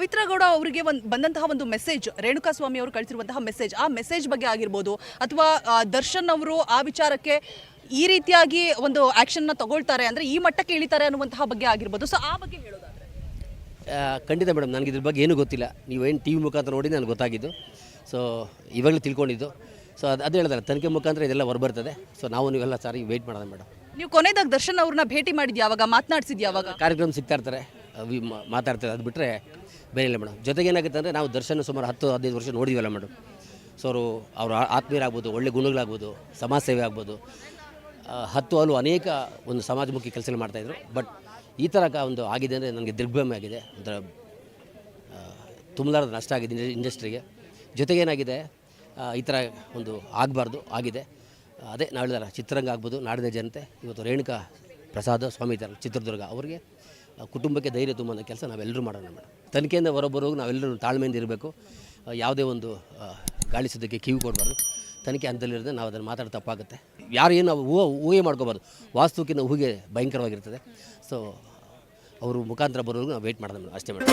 ಪವಿತ್ರ ಗೌಡ ಅವರಿಗೆ ಬಂದಂತಹ ಒಂದು ಮೆಸೇಜ್, ರೇಣುಕಾಸ್ವಾಮಿ ಅವರು ಕಳಿಸಿರುವಂತಹ ಮೆಸೇಜ್, ಆ ಮೆಸೇಜ್ ಬಗ್ಗೆ ಆಗಿರ್ಬೋದು ಅಥವಾ ದರ್ಶನ್ ಅವರು ಆ ವಿಚಾರಕ್ಕೆ ಈ ರೀತಿಯಾಗಿ ಒಂದು ಆಕ್ಷನ್ನ ತಗೊಳ್ತಾರೆ ಅಂದರೆ ಈ ಮಟ್ಟಕ್ಕೆ ಇಳಿತಾರೆ ಅನ್ನುವಂತಹ ಬಗ್ಗೆ ಆಗಿರ್ಬೋದು. ಸೊ ಆ ಬಗ್ಗೆ ಹೇಳೋದಾದ್ರೆ ಖಂಡಿತ ಮೇಡಮ್, ನನಗೆ ಇದ್ರ ಬಗ್ಗೆ ಏನೂ ಗೊತ್ತಿಲ್ಲ. ನೀವೇನು ಟಿ ವಿ ಮುಖಾಂತರ ನೋಡಿ ನನಗೆ ಗೊತ್ತಾಗಿದ್ದು. ಸೊ ಇವಾಗಲೇ ತಿಳ್ಕೊಂಡಿದ್ದು. ಸೊ ಅದು ಹೇಳಿದ್ರೆ ತನಿಖೆ ಮುಖಾಂತರ ಇದೆಲ್ಲ ಹೊರಬರ್ತದೆ. ಸೊ ನಾವು ನೀವೆಲ್ಲ ಸಾರಿ ವೆಯ್ಟ್ ಮಾಡೋಣ ಮೇಡಮ್. ನೀವು ಕೊನೆಯದಾಗಿ ದರ್ಶನ್ ಅವ್ರನ್ನ ಭೇಟಿ ಮಾಡಿದ್ಯಾ, ಯಾವಾಗ ಮಾತನಾಡಿಸಿದ್ಯಾ? ಯಾವಾಗ ಕಾರ್ಯಕ್ರಮ ಸಿಗ್ತಾ ಇರ್ತಾರೆ, ಮಾತಾಡ್ತಾರೆ. ಅದು ಬಿಟ್ಟರೆ ಬೇರೆ ಇಲ್ಲ ಮೇಡಮ್. ಜೊತೆಗೆ ಏನಾಗುತ್ತೆ ಅಂದರೆ ನಾವು ದರ್ಶನ ಸುಮಾರು 10-15 ವರ್ಷ ನೋಡಿದ್ವಲ್ಲ ಮೇಡಮ್. ಸೊ ಅವ್ರ ಆತ್ಮೀಯರಾಗ್ಬೋದು, ಒಳ್ಳೆ ಗುಣಗಳಾಗ್ಬೋದು, ಸಮಾಜ ಸೇವೆ ಆಗ್ಬೋದು, ಹಲವು ಅನೇಕ ಒಂದು ಸಮಾಜಮುಖಿ ಕೆಲಸ ಮಾಡ್ತಾಯಿದ್ರು. ಬಟ್ ಈ ಥರ ಒಂದು ಆಗಿದೆ ಅಂದರೆ ನನಗೆ ದಿಗ್ಭ್ರಮೆ ಆಗಿದೆ. ಒಂಥರ ತುಂಬಲಾರದ ನಷ್ಟ ಆಗಿದೆ ಇಂಡಸ್ಟ್ರಿಗೆ. ಜೊತೆಗೇನಾಗಿದೆ, ಈ ಥರ ಒಂದು ಆಗಬಾರ್ದು, ಆಗಿದೆ. ಅದೇ ನಾವು ಹೇಳಿದಾರೆ, ಚಿತ್ರರಂಗ ಆಗ್ಬೋದು, ನಾಡಿನ ಜನತೆ ಇವತ್ತು ರೇಣುಕಾ ಪ್ರಸಾದ್ ಸ್ವಾಮಿ ಇದ್ದಾರೆ ಚಿತ್ರದುರ್ಗ, ಅವರಿಗೆ ಕುಟುಂಬಕ್ಕೆ ಧೈರ್ಯ ತುಂಬೋ ಕೆಲಸ ನಾವೆಲ್ಲರೂ ಮಾಡೋಣ ಮೇಡಮ್. ತನಿಖೆಯಿಂದ ಹೊರಬರೋಗಿ ನಾವೆಲ್ಲರೂ ತಾಳ್ಮೆಯಿಂದ ಇರಬೇಕು. ಯಾವುದೇ ಒಂದು ಗಾಳಿ ಸುದ್ದಕ್ಕೆ ಕಿವಿ ಕೊಡಬಾರ್ದು. ತನಿಖೆ ಹಂತದಲ್ಲಿರೋದು ನಾವು ಅದನ್ನು ಮಾತಾಡಿ ತಪ್ಪಾಗುತ್ತೆ. ಯಾರು ಏನು ನಾವು ಊಹೆ ಮಾಡ್ಕೋಬಾರ್ದು. ವಾಸ್ತುಕ್ಕಿಂತ ಊಹೆ ಭಯಂಕರವಾಗಿರ್ತದೆ. ಸೊ ಅವರು ಮುಖಾಂತರ ಬರೋವರೆಗೂ ನಾವು ವೆಯ್ಟ್ ಮಾಡೋಣ ಅಷ್ಟೇ ಮೇಡಮ್.